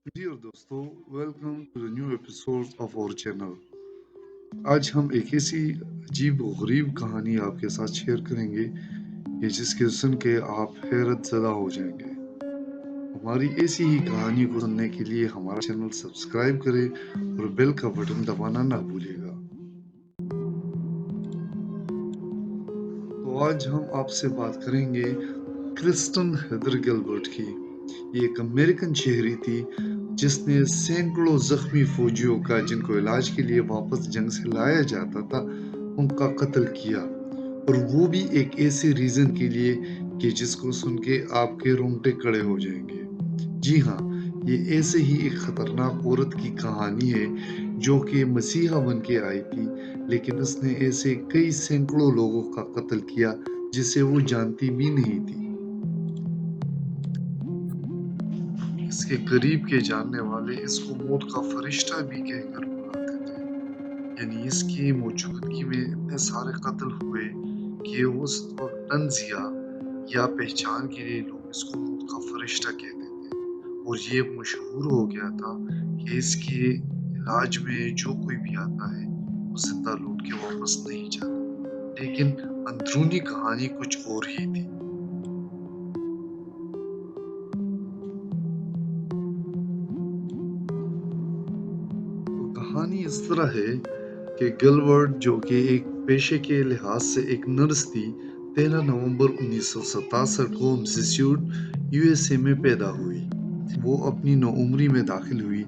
Dear दोस्तों, welcome to the new episode of our channel. आज हम एक ऐसी अजीब और गरीब कहानी आपके साथ शेयर करेंगे कि जिसके सुन के आप हैरत ज़दा हो जाएंगे। हमारी ऐसी ही कहानी को सुनने के लिए हमारा चैनल सब्सक्राइब करें और बेल का बटन दबाना ना भूलिएगा। तो आज हम आपसे बात करेंगे क्रिस्टन हेदर गिलबर्ट की। ये एक अमेरिकन शहरी थी जिसने सैकड़ों जख्मी फौजियों का, जिनको इलाज के लिए वापस जंग से लाया जाता था, उनका कत्ल किया। और वो भी एक ऐसे रीजन के लिए कि जिसको सुन के आपके रोंगटे खड़े हो जाएंगे। जी हाँ, ये ऐसे ही एक खतरनाक औरत की कहानी है जो कि मसीहा बन के आई थी, लेकिन उसने ऐसे कई सैकड़ों लोगों का कत्ल किया जिसे वो जानती भी नहीं थी। इसके करीब के जानने वाले इसको मौत का फरिश्ता भी कहकर बुलाते थे। यानी इसकी मौजूदगी में इतने सारे कत्ल हुए कि उस वक्त तंजिया या पहचान के लिए लोग इसको मौत का फरिश्ता कहते थे। और ये मशहूर हो गया था कि इसके इलाज में जो कोई भी आता है वो जिंदा लौट के वापस नहीं जाता। लेकिन अंदरूनी कहानी कुछ और ही थी। तो कहानी इस तरह है कि गिलबर्ट, जो कि एक पेशे के लिहाज से एक नर्स थी, 13 नवंबर 1967 को मिसिसिपी यूएसए में पैदा हुई। वो अपनी नौउम्री में दाखिल हुई।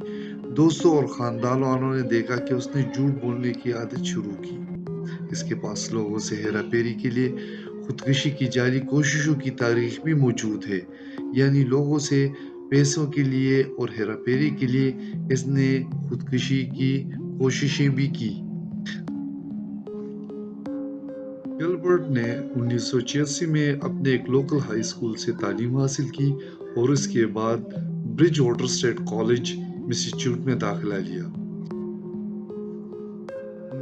दोस्तों और खानदान वालों ने देखा कि उसने झूठ बोलने की आदत शुरू की। इसके पास लोगों से हेरा फेरी के लिए खुदकुशी की जारी कोशिशों की तारीख भी मौजूद है। यानी लोगों से पैसों के लिए और हेरा फेरी के लिए इसने खुदकुशी की कोशिशें भी की। गिलबर्ट ने 1986 में अपने एक लोकल हाई स्कूल से तालीम हासिल की और इसके बाद bridge water state college Massachusetts में दाखिला लिया।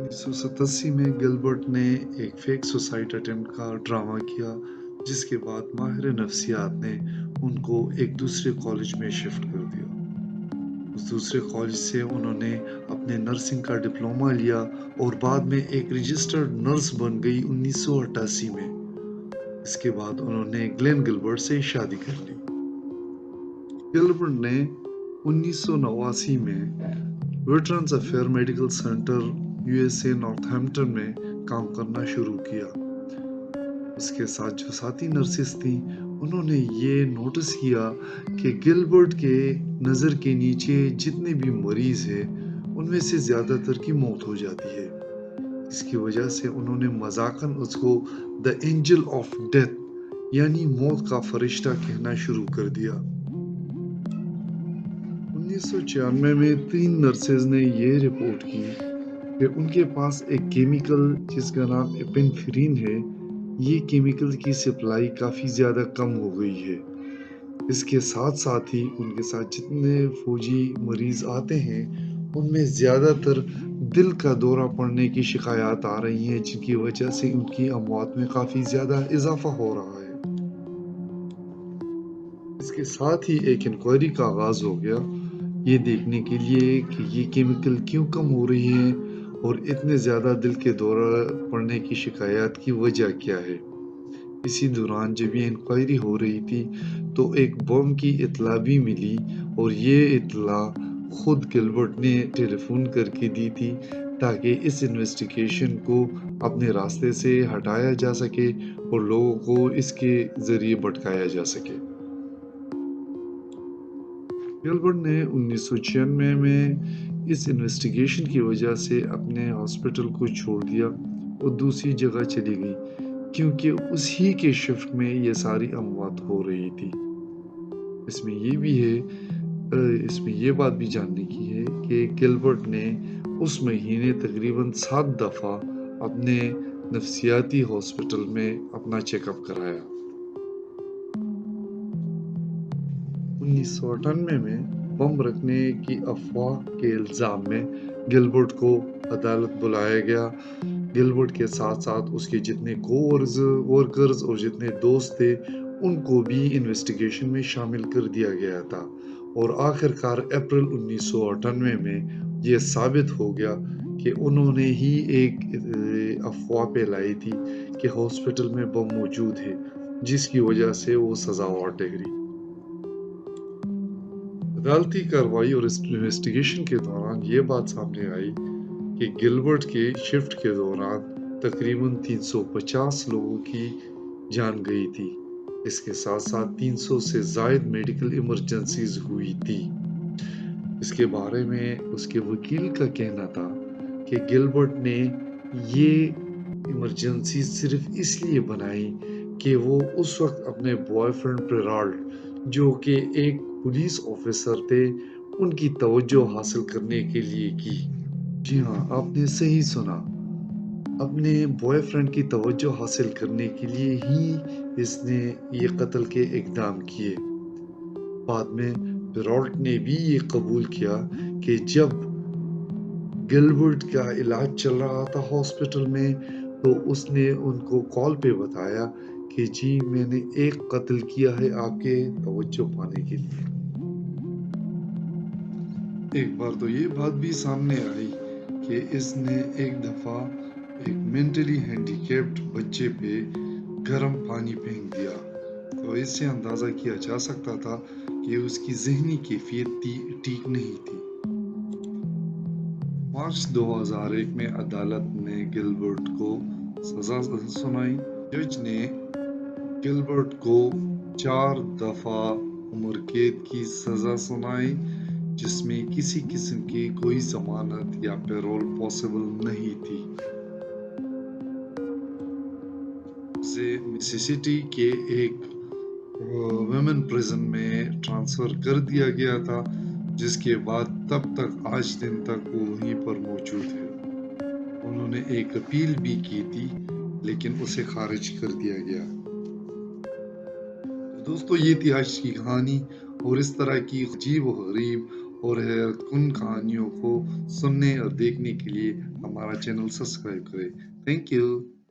1987 में गिलबर्ट ने एक फेक सुसाइड अटेम्प्ट का ड्रामा किया, जिसके बाद माहिर नफ्सियात ने उनको एक दूसरे कॉलेज में शिफ्ट कर दिया। उस दूसरे कॉलेज से उन्होंने अपने नर्सिंग का डिप्लोमा लिया और बाद में एक रजिस्टर्ड नर्स बन गई 1988 में। इसके बाद उन्होंने ग्लेन गिलबर्ट से शादी कर ली। गिलबर्ट ने 1989 में veterans affair medical center USA Northampton में काम करना शुरू किया। उसके साथ जो साथी नर्सेस थीं, उन्होंने ये नोटिस किया कि गिलबर्ट के नज़र के नीचे जितने भी मरीज हैं, उनमें से ज़्यादातर की मौत हो जाती है। इसकी वजह से उन्होंने मजाकन उसको द एंजल ऑफ डेथ, यानी मौत का फरिश्ता कहना शुरू कर दिया। 1996 में 3 नर्सेज ने ये रिपोर्ट की कि उनके पास एक केमिकल जिसका नाम एपिनेफ्रिन है, ये केमिकल की सप्लाई काफ़ी ज़्यादा कम हो गई है। इसके साथ-साथ ही उनके साथ जितने फौजी मरीज़ आते हैं, उनमें ज़्यादातर दिल का दौरा पड़ने की शिकायत आ रही हैं, जिनकी वजह से उनकी अमवात में काफ़ी ज़्यादा इज़ाफ़ा हो रहा है। इसके साथ ही एक इंक्वायरी का आगाज़ हो गया, ये देखने के लिए कि ये केमिकल क्यों कम हो रही है और इतने ज़्यादा दिल के दौरा पड़ने की शिकायत की वजह क्या है। इसी दौरान जब ये इंक्वायरी हो रही थी, तो एक बम की इत्तला भी मिली और ये इत्तला खुद गिलबर्ट ने टेलीफोन करके दी थी, ताकि इस इन्वेस्टिगेशन को अपने रास्ते से हटाया जा सके और लोगों को इसके ज़रिए भटकाया जा सके। गिलबर्ट ने 1996 में इस इन्वेस्टिगेशन की वजह से अपने हॉस्पिटल को छोड़ दिया और दूसरी जगह चली गई, क्योंकि उसी के शिफ्ट में ये सारी अमवात हो रही थी। इसमें ये भी है इसमें ये बात भी जानने की है कि गिलबर्ट ने उस महीने तकरीबन 7 दफ़ा अपने नफ्सियाती हॉस्पिटल में अपना चेकअप कराया। 1998 में बम रखने की अफवाह के इल्ज़ाम में गिलबर्ट को अदालत बुलाया गया। गिलबर्ट के साथ-साथ उसके जितने वर्कर्स और जितने दोस्त थे, उनको भी इन्वेस्टिगेशन में शामिल कर दिया गया था और आखिरकार अप्रैल 1998 में ये साबित हो गया कि उन्होंने ही एक अफ़वाह फैलाई थी कि हॉस्पिटल में बम मौजूद है, जिसकी वजह से वो सज़ावट ठहरी। अदालती कार्रवाई और इन्वेस्टिगेशन के दौरान ये बात सामने आई कि गिलबर्ट के शिफ्ट के दौरान तकरीबन 350 लोगों की जान गई थी। इसके साथ-साथ 300 से ज़ायद मेडिकल इमरजेंसीज़ हुई थी। इसके बारे में उसके वकील का कहना था कि गिलबर्ट ने ये इमरजेंसी सिर्फ इसलिए बनाई कि वो उस वक़्त अपने बॉयफ्रेंड पेराल्ट, जो कि एक पुलिस ऑफिसर थे, उनकी तवज्जो हासिल करने के लिए की। जी हाँ, आपने सही सुना। अपने बॉयफ्रेंड की तवज्जो हासिल करने के लिए ही इसने ये कत्ल के इक़दाम किए। बाद में पेरॉल्ट ने भी ये कबूल किया कि जब गिलबर्ट का इलाज चल रहा था हॉस्पिटल में, तो उसने उनको कॉल पे बताया कि जी मैंने एक कत्ल किया है आपके तवज्जो पाने के लिए। एक बार तो ये बात भी सामने आई कि इसने एक दफ़ा एक मेंटली हैंडीकैप्ड बच्चे पे गर्म पानी फेंक दिया। तो इससे अंदाज़ा किया जा सकता था कि उसकी ज़हनी कैफ़ियत ठीक नहीं थी। मार्च 2001 में अदालत ने गिलबर्ट को सज़ा सुनाई। जज ने गिलबर्ट को 4 दफ़ा उम्र कैद की सज़ा सुनाई, जिसमें किसी किस्म की कोई ज़मानत या पैरोल पॉसिबल नहीं थी। उसे मिसिसिपी के एक वुमेन प्रिजन में ट्रांसफ़र कर दिया गया था, जिसके बाद तब तक आज दिन तक वो वहीं पर मौजूद है। उन्होंने एक अपील भी की थी, लेकिन उसे खारिज कर दिया गया। तो दोस्तों, ये थी आज की कहानी, और इस तरह की अजीब व गरीब और हैरतकुन कहानियों को सुनने और देखने के लिए हमारा चैनल सब्सक्राइब करें। Thank you.